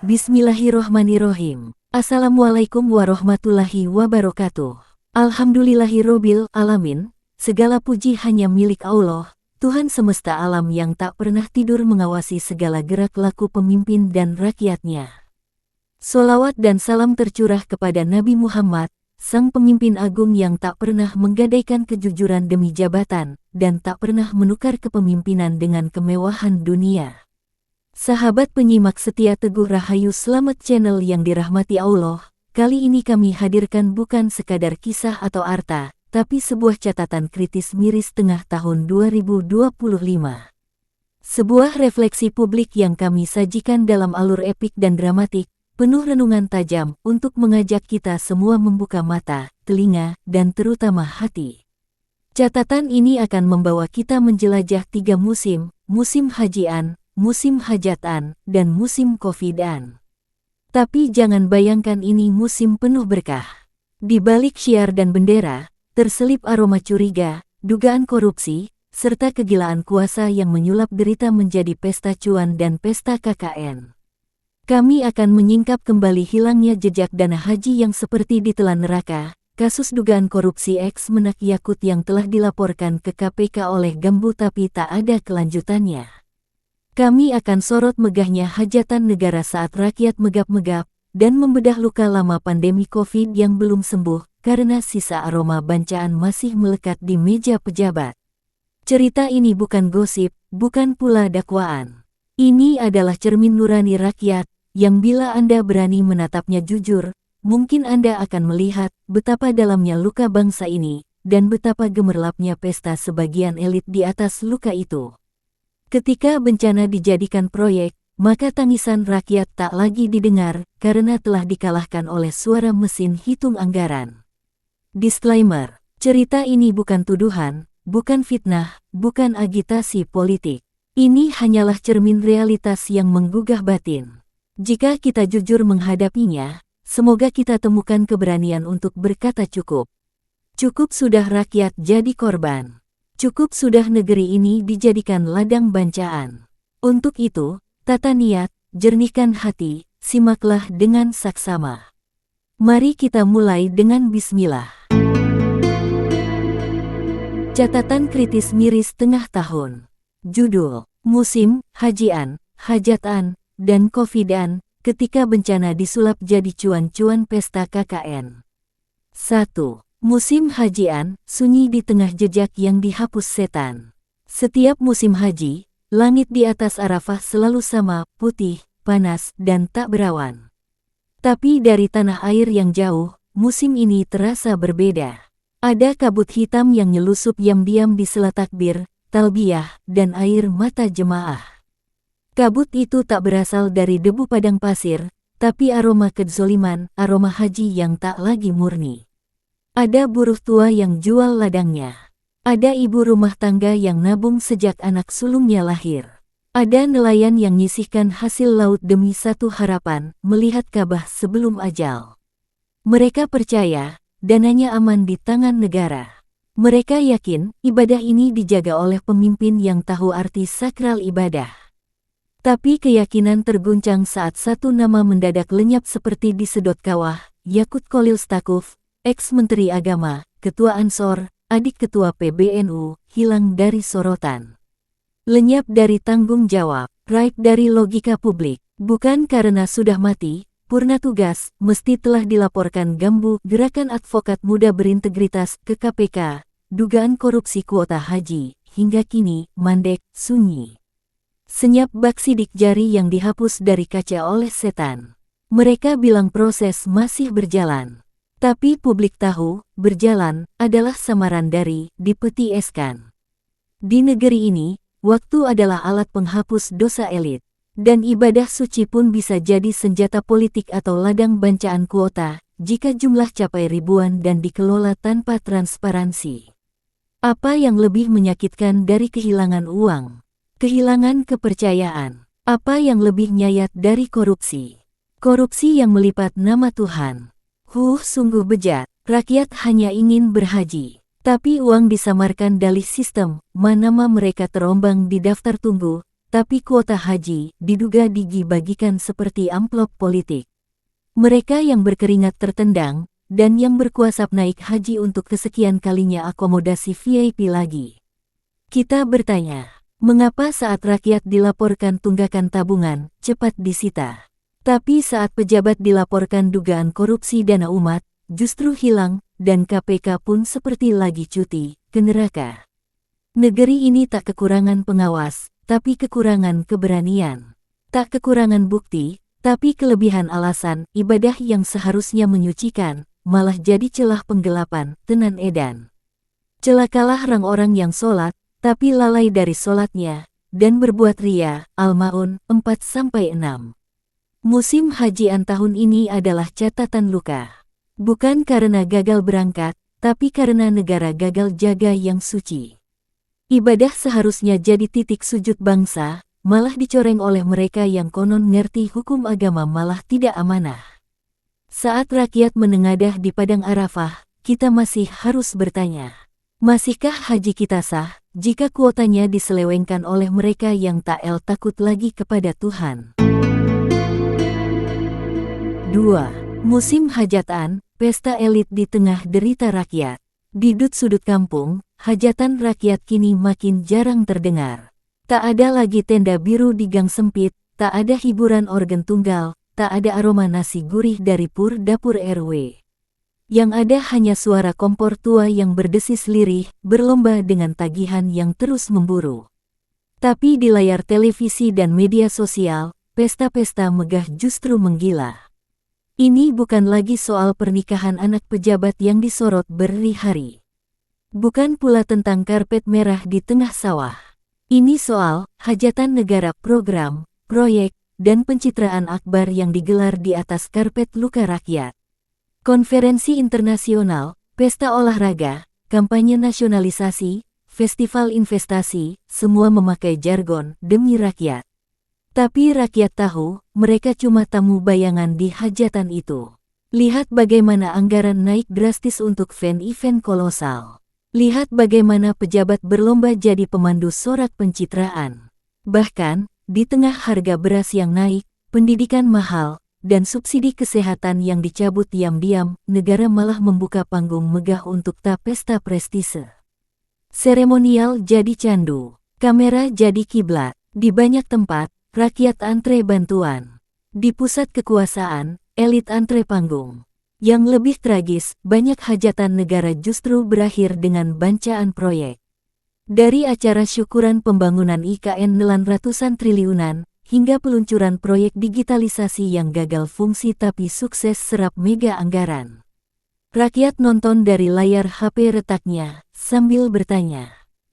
Bismillahirrohmanirrohim. Assalamualaikum warahmatullahi wabarakatuh. Alhamdulillahirobbil alamin. Segala puji hanya milik Allah, Tuhan semesta alam yang tak pernah tidur mengawasi segala gerak laku pemimpin dan rakyatnya. Sholawat dan salam tercurah kepada Nabi Muhammad, sang pemimpin agung yang tak pernah menggadaikan kejujuran demi jabatan, dan tak pernah menukar kepemimpinan dengan kemewahan dunia. Sahabat penyimak setia Teguh Rahayu Selamat Channel yang dirahmati Allah, kali ini kami hadirkan bukan sekadar kisah atau arta, tapi sebuah catatan kritis miris tengah tahun 2025. Sebuah refleksi publik yang kami sajikan dalam alur epik dan dramatik, penuh renungan tajam untuk mengajak kita semua membuka mata, telinga, dan terutama hati. Catatan ini akan membawa kita menjelajah 3 musim, musim hajian, musim hajatan, dan musim covidan. Tapi jangan bayangkan ini musim penuh berkah. Di balik syiar dan bendera, terselip aroma curiga, dugaan korupsi, serta kegilaan kuasa yang menyulap derita menjadi pesta cuan dan pesta KKN. Kami akan menyingkap kembali hilangnya jejak dana haji yang seperti ditelan neraka, kasus dugaan korupsi ex-Menak Yakut yang telah dilaporkan ke KPK oleh Gambu tapi tak ada kelanjutannya. Kami akan sorot megahnya hajatan negara saat rakyat megap-megap, dan membedah luka lama pandemi COVID yang belum sembuh, karena sisa aroma bancaan masih melekat di meja pejabat. Cerita ini bukan gosip, bukan pula dakwaan. Ini adalah cermin nurani rakyat, yang bila Anda berani menatapnya jujur, mungkin Anda akan melihat betapa dalamnya luka bangsa ini, dan betapa gemerlapnya pesta sebagian elit di atas luka itu. Ketika bencana dijadikan proyek, maka tangisan rakyat tak lagi didengar karena telah dikalahkan oleh suara mesin hitung anggaran. Disclaimer, cerita ini bukan tuduhan, bukan fitnah, bukan agitasi politik. Ini hanyalah cermin realitas yang menggugah batin. Jika kita jujur menghadapinya, semoga kita temukan keberanian untuk berkata cukup. Cukup sudah rakyat jadi korban. Cukup sudah negeri ini dijadikan ladang bancaan. Untuk itu, tata niat, jernihkan hati, simaklah dengan saksama. Mari kita mulai dengan bismillah. Catatan kritis miris tengah tahun. Judul, Musim, Hajian, Hajatan, dan Covidan, ketika bencana disulap jadi cuan-cuan pesta KKN. 1. Musim hajian, sunyi di tengah jejak yang dihapus setan. Setiap musim haji, langit di atas Arafah selalu sama, putih, panas, dan tak berawan. Tapi dari tanah air yang jauh, musim ini terasa berbeda. Ada kabut hitam yang nyelusup diam-diam di sela takbir, talbiyah, dan air mata jemaah. Kabut itu tak berasal dari debu padang pasir, tapi aroma kedzoliman, aroma haji yang tak lagi murni. Ada buruh tua yang jual ladangnya. Ada ibu rumah tangga yang nabung sejak anak sulungnya lahir. Ada nelayan yang nyisihkan hasil laut demi satu harapan, melihat Ka'bah sebelum ajal. Mereka percaya, dananya aman di tangan negara. Mereka yakin, ibadah ini dijaga oleh pemimpin yang tahu arti sakral ibadah. Tapi keyakinan terguncang saat satu nama mendadak lenyap seperti disedot kawah, Yakut Khalil Stakuf, ex-Menteri Agama, Ketua Ansor, adik Ketua PBNU, hilang dari sorotan. Lenyap dari tanggung jawab, raib dari logika publik. Bukan karena sudah mati, purna tugas, mesti telah dilaporkan Gambu, Gerakan Advokat Muda Berintegritas, ke KPK, dugaan korupsi kuota haji, hingga kini, mandek, sunyi. Senyap bak sidik jari yang dihapus dari kaca oleh setan. Mereka bilang proses masih berjalan. Tapi publik tahu, berjalan, adalah samaran dari, dipetieskan. Di negeri ini, waktu adalah alat penghapus dosa elit. Dan ibadah suci pun bisa jadi senjata politik atau ladang bancaan kuota, jika jumlah capai ribuan dan dikelola tanpa transparansi. Apa yang lebih menyakitkan dari kehilangan uang? Kehilangan kepercayaan. Apa yang lebih nyayat dari korupsi? Korupsi yang melipat nama Tuhan. Sungguh bejat, rakyat hanya ingin berhaji. Tapi uang disamarkan dalih sistem, nama mereka terombang di daftar tunggu, tapi kuota haji diduga dibagikan seperti amplop politik. Mereka yang berkeringat tertendang, dan yang berkuasa naik haji untuk kesekian kalinya akomodasi VIP lagi. Kita bertanya, mengapa saat rakyat dilaporkan tunggakan tabungan, cepat disita? Tapi saat pejabat dilaporkan dugaan korupsi dana umat, justru hilang, dan KPK pun seperti lagi cuti, ke neraka. Negeri ini tak kekurangan pengawas, tapi kekurangan keberanian. Tak kekurangan bukti, tapi kelebihan alasan, ibadah yang seharusnya menyucikan, malah jadi celah penggelapan, tenan edan. Celakalah orang-orang yang sholat, tapi lalai dari sholatnya, dan berbuat ria. Al-Ma'un 4-6. Musim hajian tahun ini adalah catatan luka. Bukan karena gagal berangkat, tapi karena negara gagal jaga yang suci. Ibadah seharusnya jadi titik sujud bangsa, malah dicoreng oleh mereka yang konon ngerti hukum agama malah tidak amanah. Saat rakyat menengadah di Padang Arafah, kita masih harus bertanya, masihkah haji kita sah, jika kuotanya diselewengkan oleh mereka yang tak takut lagi kepada Tuhan? 2. Musim hajatan, pesta elit di tengah derita rakyat. Di sudut kampung, hajatan rakyat kini makin jarang terdengar. Tak ada lagi tenda biru di gang sempit, tak ada hiburan organ tunggal, tak ada aroma nasi gurih dari dapur RW. Yang ada hanya suara kompor tua yang berdesis lirih, berlomba dengan tagihan yang terus memburu. Tapi di layar televisi dan media sosial, pesta-pesta megah justru menggila. Ini bukan lagi soal pernikahan anak pejabat yang disorot berhari-hari. Bukan pula tentang karpet merah di tengah sawah. Ini soal hajatan negara, program, proyek, dan pencitraan akbar yang digelar di atas karpet luka rakyat. Konferensi internasional, pesta olahraga, kampanye nasionalisasi, festival investasi, semua memakai jargon demi rakyat. Tapi rakyat tahu, mereka cuma tamu bayangan di hajatan itu. Lihat bagaimana anggaran naik drastis untuk event kolosal. Lihat bagaimana pejabat berlomba jadi pemandu sorak pencitraan. Bahkan, di tengah harga beras yang naik, pendidikan mahal, dan subsidi kesehatan yang dicabut diam-diam, negara malah membuka panggung megah untuk pesta prestise. Seremonial jadi candu, kamera jadi kiblat. Di banyak tempat, rakyat antre bantuan. Di pusat kekuasaan, elit antre panggung. Yang lebih tragis, banyak hajatan negara justru berakhir dengan bancaan proyek. Dari acara syukuran pembangunan IKN nelan ratusan triliunan, hingga peluncuran proyek digitalisasi yang gagal fungsi tapi sukses serap mega anggaran. Rakyat nonton dari layar HP retaknya, sambil bertanya,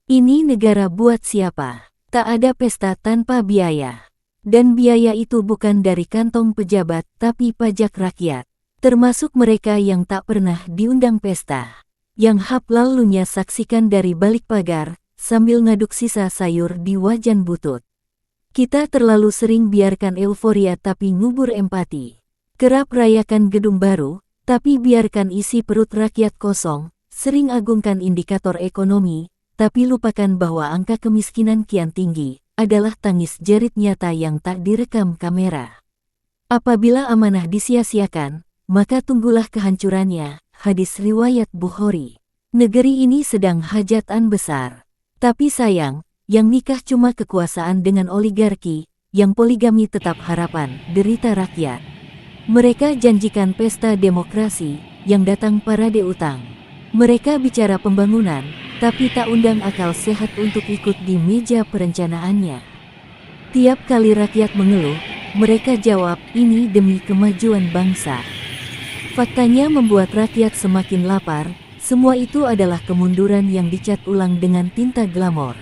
ini negara buat siapa? Tak ada pesta tanpa biaya. Dan biaya itu bukan dari kantong pejabat, tapi pajak rakyat. Termasuk mereka yang tak pernah diundang pesta. Yang lalunya saksikan dari balik pagar, sambil ngaduk sisa sayur di wajan butut. Kita terlalu sering biarkan euforia tapi ngubur empati. Kerap rayakan gedung baru, tapi biarkan isi perut rakyat kosong. Sering agungkan indikator ekonomi, tapi lupakan bahwa angka kemiskinan kian tinggi, adalah tangis jerit nyata yang tak direkam kamera. Apabila amanah disia-siakan, maka tunggulah kehancurannya. Hadis riwayat Bukhari. Negeri ini sedang hajatan besar. Tapi sayang, yang nikah cuma kekuasaan dengan oligarki, yang poligami tetap harapan, derita rakyat. Mereka janjikan pesta demokrasi, yang datang parade utang. Mereka bicara pembangunan, tapi tak undang akal sehat untuk ikut di meja perencanaannya. Tiap kali rakyat mengeluh, mereka jawab, ini demi kemajuan bangsa. Faktanya membuat rakyat semakin lapar. Semua itu adalah kemunduran yang dicat ulang dengan tinta glamor.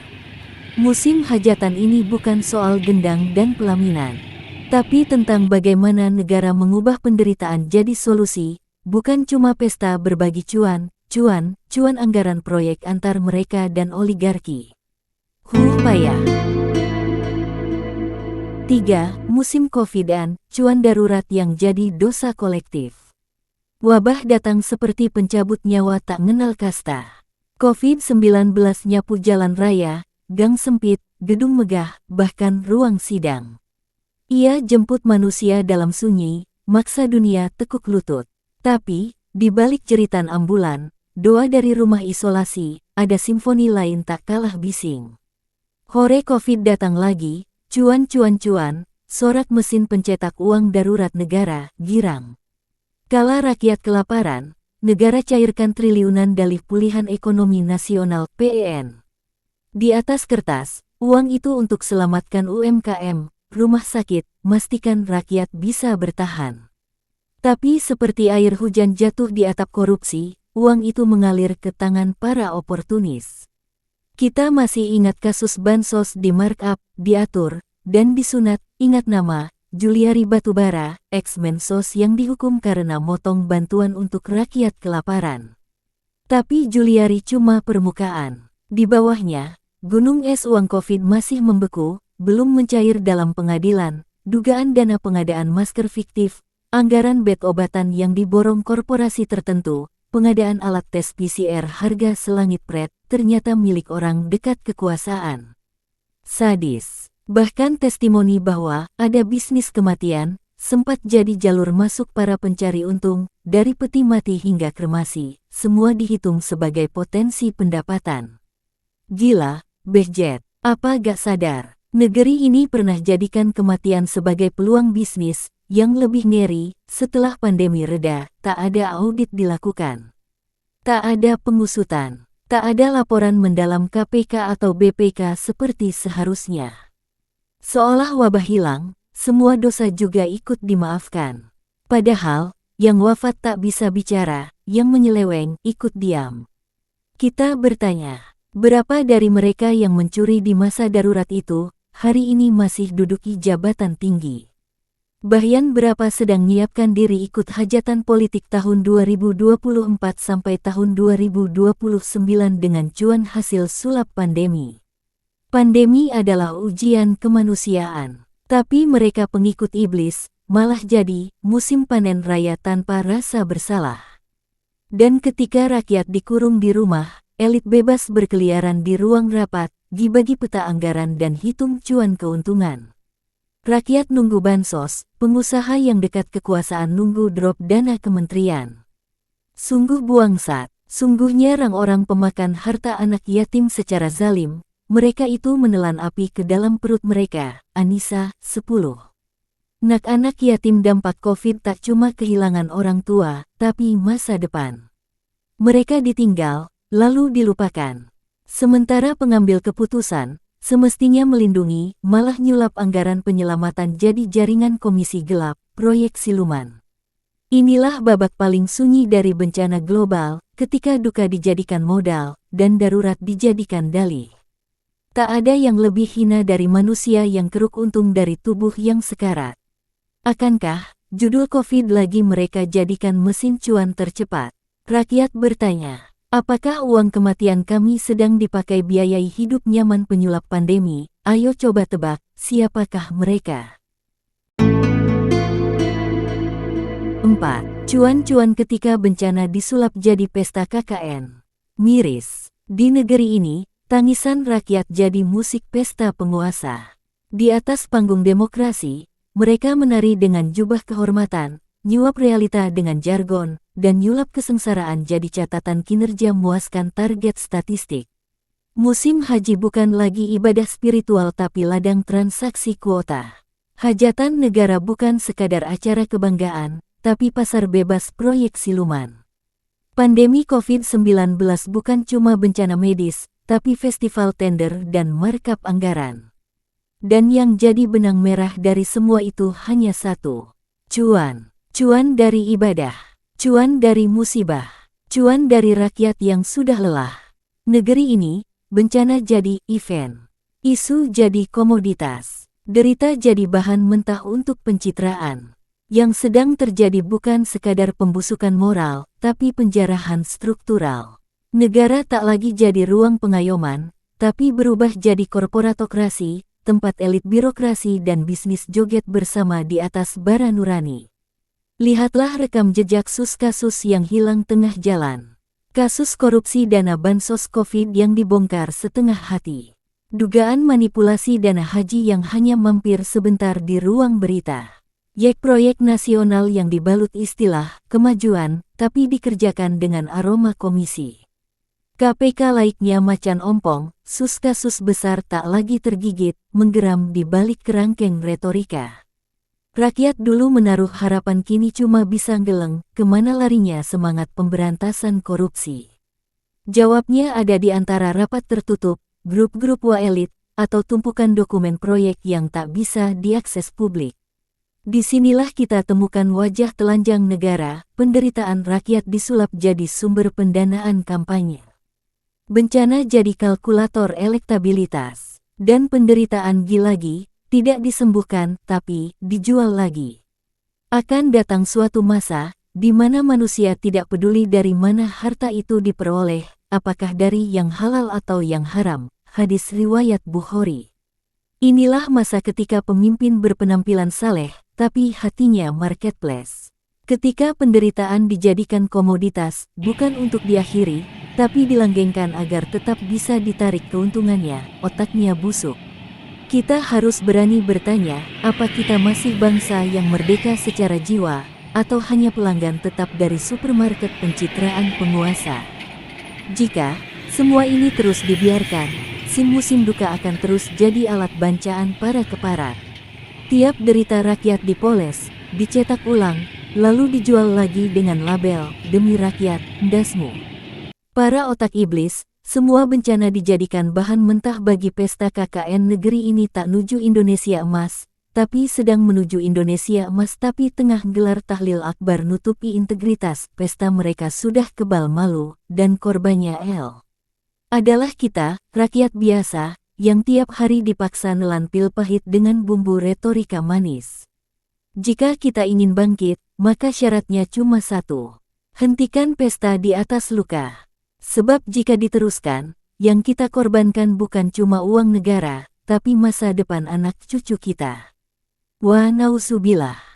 Musim hajatan ini bukan soal gendang dan pelaminan, tapi tentang bagaimana negara mengubah penderitaan jadi solusi, bukan cuma pesta berbagi cuan anggaran proyek antar mereka dan oligarki. Payah. 3. Musim Covid-an, cuan darurat yang jadi dosa kolektif. Wabah datang seperti pencabut nyawa tak ngenal kasta. Covid-19 nyapu jalan raya, gang sempit, gedung megah, bahkan ruang sidang. Ia jemput manusia dalam sunyi, maksa dunia tekuk lutut. Tapi, di balik jeritan ambulan, doa dari rumah isolasi, ada simfoni lain tak kalah bising. Hore Covid datang lagi, cuan cuan cuan, sorak mesin pencetak uang darurat negara, girang. Kala rakyat kelaparan, negara cairkan triliunan dalih pulihan ekonomi nasional (PEN). Di atas kertas, uang itu untuk selamatkan UMKM, rumah sakit, memastikan rakyat bisa bertahan. Tapi seperti air hujan jatuh di atap korupsi, uang itu mengalir ke tangan para oportunis. Kita masih ingat kasus bansos di markup, diatur, dan disunat, ingat nama, Juliari Batubara, ex-Mensos yang dihukum karena motong bantuan untuk rakyat kelaparan. Tapi Juliari cuma permukaan. Di bawahnya, gunung es uang Covid masih membeku, belum mencair dalam pengadilan, dugaan dana pengadaan masker fiktif, anggaran bed obatan yang diborong korporasi tertentu, pengadaan alat tes PCR harga selangit pret, ternyata milik orang dekat kekuasaan. Sadis. Bahkan testimoni bahwa ada bisnis kematian, sempat jadi jalur masuk para pencari untung, dari peti mati hingga kremasi, semua dihitung sebagai potensi pendapatan. Gila, Behjet, apa gak sadar? Negeri ini pernah jadikan kematian sebagai peluang bisnis, yang lebih ngeri, setelah pandemi reda, tak ada audit dilakukan. Tak ada pengusutan, tak ada laporan mendalam KPK atau BPK seperti seharusnya. Seolah wabah hilang, semua dosa juga ikut dimaafkan. Padahal, yang wafat tak bisa bicara, yang menyeleweng ikut diam. Kita bertanya, berapa dari mereka yang mencuri di masa darurat itu, hari ini masih duduki jabatan tinggi? Bahkan berapa sedang menyiapkan diri ikut hajatan politik tahun 2024 sampai tahun 2029 dengan cuan hasil sulap pandemi. Pandemi adalah ujian kemanusiaan, tapi mereka pengikut iblis, malah jadi musim panen raya tanpa rasa bersalah. Dan ketika rakyat dikurung di rumah, elit bebas berkeliaran di ruang rapat, dibagi peta anggaran dan hitung cuan keuntungan. Rakyat nunggu bansos, pengusaha yang dekat kekuasaan nunggu drop dana kementerian. Sungguh buangsat, sungguhnya orang pemakan harta anak yatim secara zalim, mereka itu menelan api ke dalam perut mereka. Anissa, 10. Anak-anak yatim dampak Covid tak cuma kehilangan orang tua, tapi masa depan. Mereka ditinggal, lalu dilupakan. Sementara pengambil keputusan, semestinya melindungi, malah nyulap anggaran penyelamatan jadi jaringan komisi gelap, proyek siluman. Inilah babak paling sunyi dari bencana global, ketika duka dijadikan modal, dan darurat dijadikan dalih. Tak ada yang lebih hina dari manusia yang keruk untung dari tubuh yang sekarat. Akankah, judul Covid lagi mereka jadikan mesin cuan tercepat? Rakyat bertanya. Apakah uang kematian kami sedang dipakai biayai hidup nyaman penyulap pandemi? Ayo coba tebak, siapakah mereka? 4. Cuan-cuan ketika bencana disulap jadi pesta KKN. Miris. Di negeri ini, tangisan rakyat jadi musik pesta penguasa. Di atas panggung demokrasi, mereka menari dengan jubah kehormatan, nyuap realita dengan jargon, dan nyulap kesengsaraan jadi catatan kinerja muaskan target statistik. Musim haji bukan lagi ibadah spiritual tapi ladang transaksi kuota. Hajatan negara bukan sekadar acara kebanggaan, tapi pasar bebas proyek siluman. Pandemi COVID-19 bukan cuma bencana medis, tapi festival tender dan markup anggaran. Dan yang jadi benang merah dari semua itu hanya satu. Cuan. Cuan dari ibadah. Cuan dari musibah, cuan dari rakyat yang sudah lelah. Negeri ini, bencana jadi event, isu jadi komoditas, derita jadi bahan mentah untuk pencitraan. Yang sedang terjadi bukan sekadar pembusukan moral, tapi penjarahan struktural. Negara tak lagi jadi ruang pengayoman, tapi berubah jadi korporatokrasi, tempat elit birokrasi dan bisnis joget bersama di atas bara nurani. Lihatlah rekam jejak kasus yang hilang tengah jalan. Kasus korupsi dana bansos Covid yang dibongkar setengah hati. Dugaan manipulasi dana haji yang hanya mampir sebentar di ruang berita. Proyek nasional yang dibalut istilah kemajuan, tapi dikerjakan dengan aroma komisi. KPK laiknya macan ompong, kasus besar tak lagi tergigit, menggeram di balik kerangkeng retorika. Rakyat dulu menaruh harapan kini cuma bisa geleng, kemana larinya semangat pemberantasan korupsi. Jawabnya ada di antara rapat tertutup, grup-grup elit, atau tumpukan dokumen proyek yang tak bisa diakses publik. Disinilah kita temukan wajah telanjang negara, penderitaan rakyat disulap jadi sumber pendanaan kampanye. Bencana jadi kalkulator elektabilitas. Dan penderitaan lagi, tidak disembuhkan tapi dijual lagi. Akan datang suatu masa, di mana manusia tidak peduli dari mana harta itu diperoleh, apakah dari yang halal atau yang haram. Hadis riwayat Bukhari. Inilah masa ketika pemimpin berpenampilan saleh, tapi hatinya marketplace. Ketika penderitaan dijadikan komoditas, bukan untuk diakhiri, tapi dilanggengkan agar tetap bisa ditarik keuntungannya, otaknya busuk. Kita harus berani bertanya, apa kita masih bangsa yang merdeka secara jiwa, atau hanya pelanggan tetap dari supermarket pencitraan penguasa? Jika semua ini terus dibiarkan, musim duka akan terus jadi alat bancaan para keparat. Tiap derita rakyat dipoles, dicetak ulang, lalu dijual lagi dengan label, demi rakyat, ndasmu. Para otak iblis, semua bencana dijadikan bahan mentah bagi pesta KKN negeri ini tak nuju Indonesia emas, tapi sedang menuju Indonesia emas tapi tengah gelar tahlil akbar nutupi integritas, pesta mereka sudah kebal malu, dan korbannya adalah kita, rakyat biasa, yang tiap hari dipaksa nelan pil pahit dengan bumbu retorika manis. Jika kita ingin bangkit, maka syaratnya cuma satu. Hentikan pesta di atas luka. Sebab jika diteruskan, yang kita korbankan bukan cuma uang negara, tapi masa depan anak cucu kita. Wa nauzubillah.